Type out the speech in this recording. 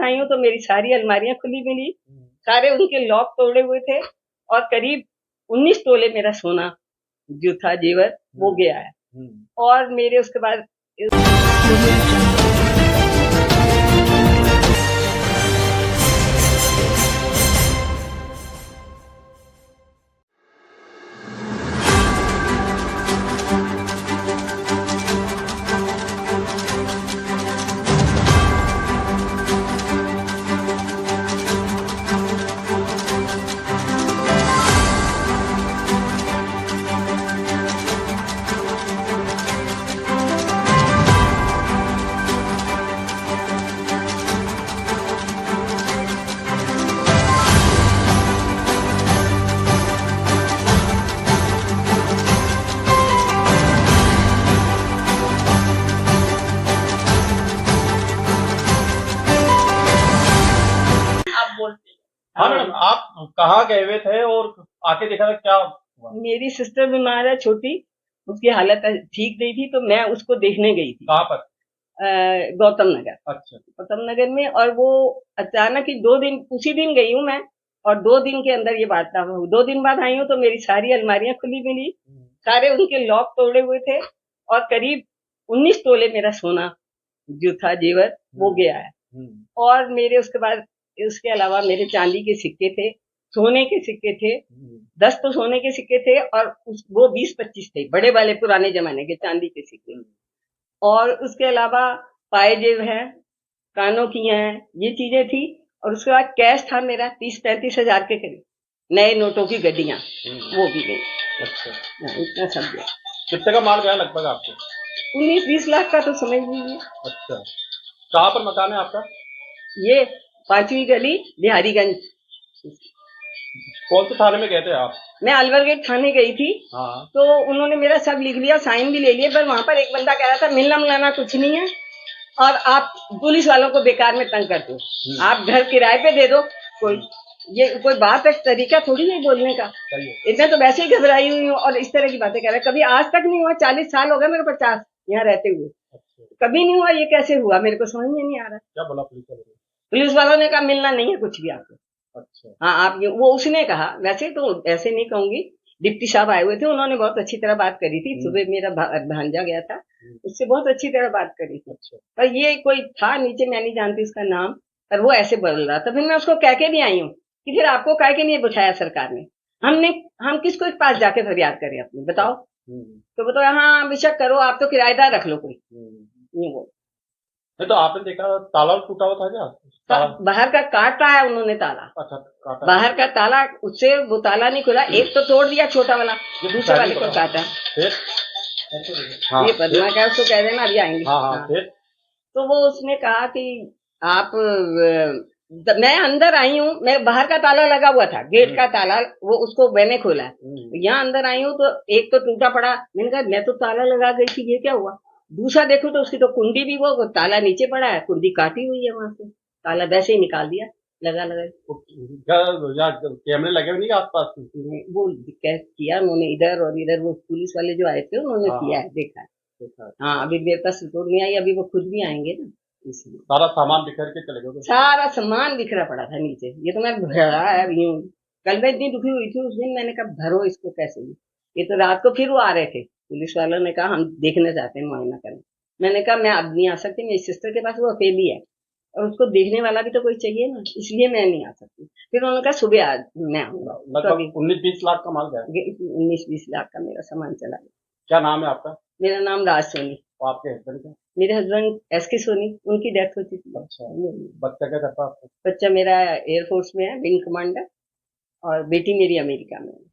आई हूँ तो मेरी सारी अलमारियां खुली मिली, सारे उनके लॉक तोड़े हुए थे और करीब 19 तोले मेरा सोना जो था जेवर वो गया है। और मेरे उसके बाद आप बोलते हाँ मैडम, आप कहाँ गए हुए थे और आके देखा था क्या हुआ? मेरी सिस्टर बीमार है छोटी, उसकी हालत ठीक नहीं थी तो मैं उसको देखने गई थी कहाँ पर? गौतम नगर। अच्छा। गौतम नगर में, और वो अचानक ही 2 दिन उसी दिन गई हूँ मैं, और 2 दिन के अंदर ये वार्ता हुई। 2 दिन बाद आई हूँ तो मेरी सारी अलमारियां खुली मिली, सारे उनके लॉक तोड़े हुए थे और करीब 19 तोले मेरा सोना जो था जेवर वो गया है। और मेरे उसके बाद उसके अलावा मेरे चांदी के सिक्के थे, सोने के सिक्के थे, 10 तो सोने के सिक्के थे और वो 20-25 थे, बड़े वाले पुराने जमाने के चांदी के सिक्के। और उसके अलावा पायजेब है, कानों की हैं, ये चीजें थी। और उसके बाद कैश था मेरा 30-35 हजार के करीब, नए नोटों की गड्डियां वो भी गई। अच्छा। इतना सब गया। कितने का माल गया लगभग आपको? 19-20 लाख का तो समझ लीजिए। अच्छा। कहाँ पर मकान है आपका? ये 5वीं गली बिहारीगंज। कौन से थाने में गए थे आप? मैं अलवर गेट थाने गई थी। हाँ। तो उन्होंने मेरा सब लिख लिया, साइन भी ले लिए, पर वहां पर एक बंदा कह रहा था मिलना मिलाना कुछ नहीं है और आप पुलिस वालों को बेकार में तंग करते हो, आप घर किराए पे दे दो। ये कोई बात है, तरीका थोड़ी है बोलने का। इतना तो वैसे ही घबराई हुई हूँ और इस तरह की बातें कर रहे हैं। कभी आज तक नहीं हुआ, 40 साल हो गए मेरे, 50 यहाँ रहते हुए। अच्छा। कभी नहीं हुआ, ये कैसे हुआ मेरे को समझ में नहीं आ रहा। क्या बोला पुलिस वालों ने? पुलिस वालों ने कहा मिलना नहीं है कुछ भी आपको। अच्छा। हाँ, आप वो उसने कहा, वैसे तो ऐसे नहीं कहूंगी। डिप्टी साहब आए हुए थे, उन्होंने बहुत अच्छी तरह बात करी थी। सुबह मेरा भांजा गया था, उससे बहुत अच्छी तरह बात करी थी। अच्छा। पर ये कोई था नीचे, मैं नहीं जानती उसका नाम, पर वो ऐसे बोल रहा था। फिर मैं उसको कह के भी आई हूँ कि फिर आपको कह के नहीं बुझाया सरकार ने, हम किसको के पास जाके फरियाद करें अपनी, बताओ। तो बताओ हाँ बेशक करो, आप तो किराएदार रख लो कोई। नहीं वो नहीं तो आपने देखा ताला टूटा हुआ था क्या? बाहर का काटा है उन्होंने ताला। अच्छा, काटा। बाहर का ताला, उससे वो ताला नहीं खुला। एक तो तोड़ दिया छोटा वाला, दूसरे वाले को काटा। फिर? हाँ, ये पदमा क्या उसको कह देना, अभी आएंगे। हाँ। फिर? तो वो उसने कहा कि आप मैं अंदर आई हूँ, मैं बाहर का ताला लगा हुआ था, गेट का ताला, वो उसको मैंने खोला है। यहाँ अंदर आई हूँ तो एक तो टूटा पड़ा। मैंने कहा मैं तो ताला लगा गई थी, ये क्या हुआ। दूसरा देखो तो उसकी तो कुंडी भी, वो ताला नीचे पड़ा है, कुंडी काटी हुई है वहां से, ताला वैसे ही निकाल दिया लगा कैमरे लगे हुए नहीं आसपास? वो किया उन्होंने, इधर और इधर वो पुलिस वाले जो आए थे उन्होंने किया है, देखा है। हाँ, अभी मेरे पास रिपोर्ट नहीं आई, अभी वो खुद भी आएंगे ना, इसलिए। सारा सामान बिखर के चले गए? सारा सामान बिखरा पड़ा था नीचे, ये तो मैं भरा है अभी यूं। कल मैं इतनी दुखी हुई थी उस दिन, मैंने कहा भरो इसको कैसे भी। ये तो रात को फिर वो आ रहे थे, पुलिस वालों ने कहा हम देखने जाते हैं, मुआयना करने। मैंने कहा मैं अब नहीं आ सकती, मेरी सिस्टर के पास वो अकेली है और उसको देखने वाला भी तो कोई चाहिए ना, इसलिए मैं नहीं आ सकती। फिर उन्होंने कहा सुबह आज मैं आऊंगा। लगभग 19-20 लाख का माल गया? 19-20 लाख का मेरा सामान चला गया। क्या नाम है आपका? मेरा नाम राज सोनी। और आपके हस्बैंड का? मेरे हस्बैंड एसके सोनी, उनकी डेथ हो चुकी है। अच्छा। बच्चा क्या करता है आपका? बच्चा मेरा एयरफोर्स में है, विंग कमांडर, और बेटी मेरी अमेरिका में है।